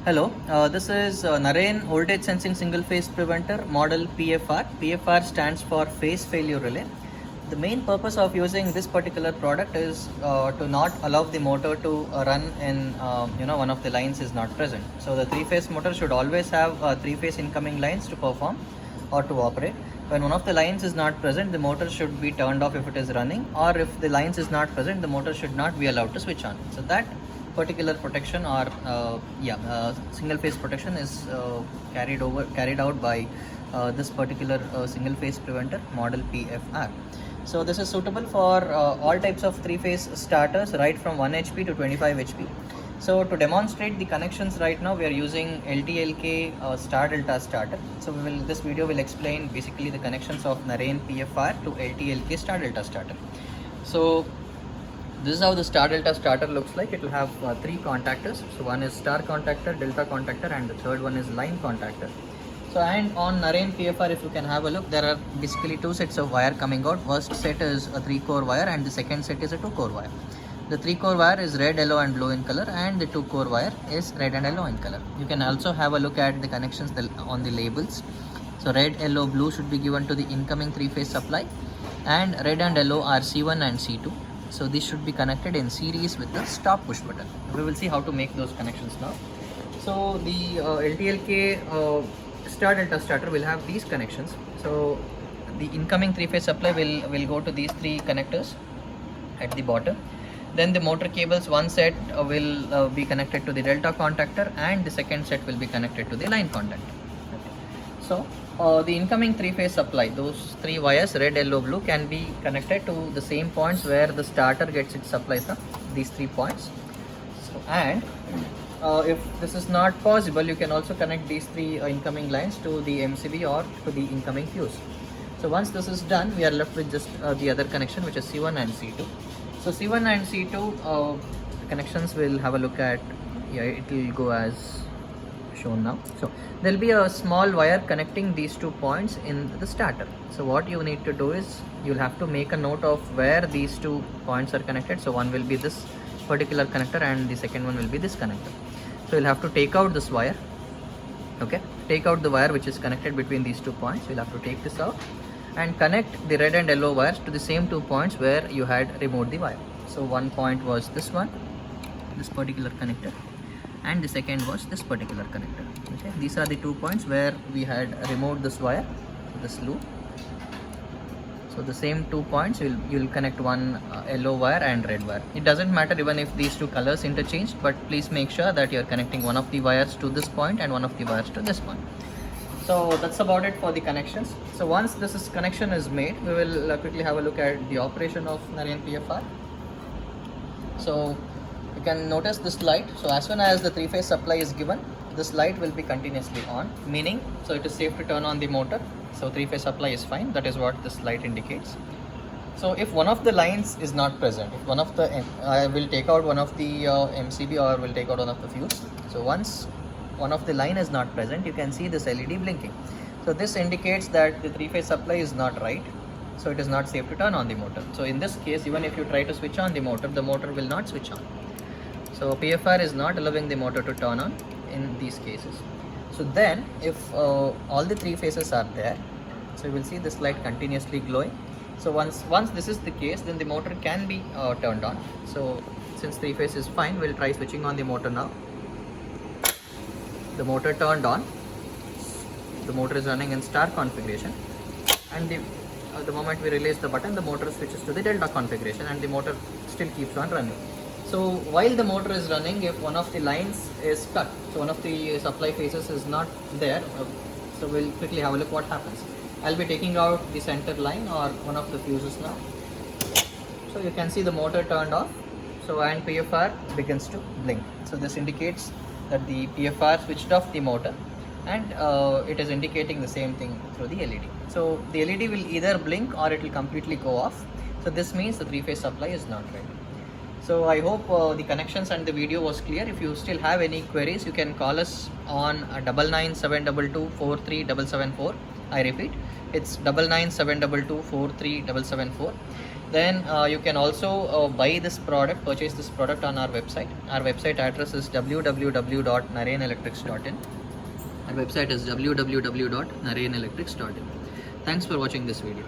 Hello, this is Narayan Voltage Sensing Single Phase Preventer model PFR. PFR stands for Phase Failure Relay. The main purpose of using this particular product is to not allow the motor to run in one of the lines is not present. So the three-phase motor should always have three-phase incoming lines to perform or to operate. When one of the lines is not present, the motor should be turned off if it is running, or if the lines is not present, the motor should not be allowed to switch on. So that particular protection or single phase protection is carried out by this particular single phase preventer model PFR. So this is suitable for all types of three phase starters, right from 1 HP to 25 HP. So to demonstrate the connections right now, we are using LTLK star delta starter. So this video will explain basically the connections of Narayan PFR to LTLK star delta starter. So this is how the star delta starter looks like. It will have three contactors. So one is star contactor, delta contactor, and the third one is line contactor. So and on Narayan PFR, if you can have a look, there are basically two sets of wire coming out. First set is a 3-core wire and the second set is a 2-core wire. The 3-core wire is red, yellow and blue in color, and the 2-core wire is red and yellow in color. You can also have a look at the connections on the labels. So red, yellow, blue should be given to the incoming three-phase supply, and red and yellow are C1 and C2. So these should be connected in series with the stop push button. We will see how to make those connections now. So the LTLK star delta starter will have these connections. So the incoming three-phase supply will go to these three connectors at the bottom. Then the motor cables, one set will be connected to the delta contactor, and the second set will be connected to the line contactor. So the incoming three-phase supply, those three wires, red, yellow, blue, can be connected to the same points where the starter gets its supply from, these 3 points. So, and if this is not possible, you can also connect these 3 incoming lines to the MCB or to the incoming fuse. So once this is done, we are left with just the other connection, which is C1 and C2. So C1 and C2 connections, we'll have a look at. It will go as shown now. So there will be a small wire connecting these 2 points in the starter. So what you need to do is you'll have to make a note of where these 2 points are connected. So one will be this particular connector and the second one will be this connector. So you'll have to take out this wire. Okay, take out the wire which is connected between these 2 points. You'll have to take this out and connect the red and yellow wires to the same 2 points where you had removed the wire. So one point was this one, this particular connector, and the second was this particular connector. Okay, these are the 2 points where we had removed this wire, this loop. So the same 2 points, you'll connect one yellow wire and red wire. It doesn't matter even if these 2 colors interchanged, but please make sure that you're connecting one of the wires to this point and one of the wires to this point. So that's about it for the connections. So once this connection is made, we will quickly have a look at the operation of Narayan PFR. So you can notice this light. So as soon as the three-phase supply is given, this light will be continuously on, meaning so it is safe to turn on the motor. So three-phase supply is fine. That is what this light indicates. So if one of the lines is not present, if one of the I will take out one of the MCB or will take out one of the fuse. So once one of the line is not present, you can see this LED blinking. So this indicates that the three-phase supply is not right. So it is not safe to turn on the motor. So in this case, even if you try to switch on the motor will not switch on. So PFR is not allowing the motor to turn on in these cases. So then if all the 3 phases are there, so you will see this light continuously glowing. So once this is the case, then the motor can be turned on. So since 3 phase is fine, we'll try switching on the motor now. The motor turned on. The motor is running in star configuration, and the moment we release the button, the motor switches to the delta configuration and the motor still keeps on running. So while the motor is running, if one of the lines is cut, so one of the supply phases is not there, so we'll quickly have a look what happens. I'll be taking out the center line or one of the fuses now. So you can see the motor turned off. So and PFR begins to blink. So this indicates that the PFR switched off the motor, and it is indicating the same thing through the LED. So the LED will either blink or it will completely go off. So this means the three-phase supply is not ready. So I hope the connections and the video was clear. If you still have any queries, you can call us on 9972243774. I repeat, it's 9972243774. Then you can also buy this product, purchase this product on our website. Our website address is www.narayanelectrics.in. Our website is www.narayanelectrics.in. Thanks for watching this video.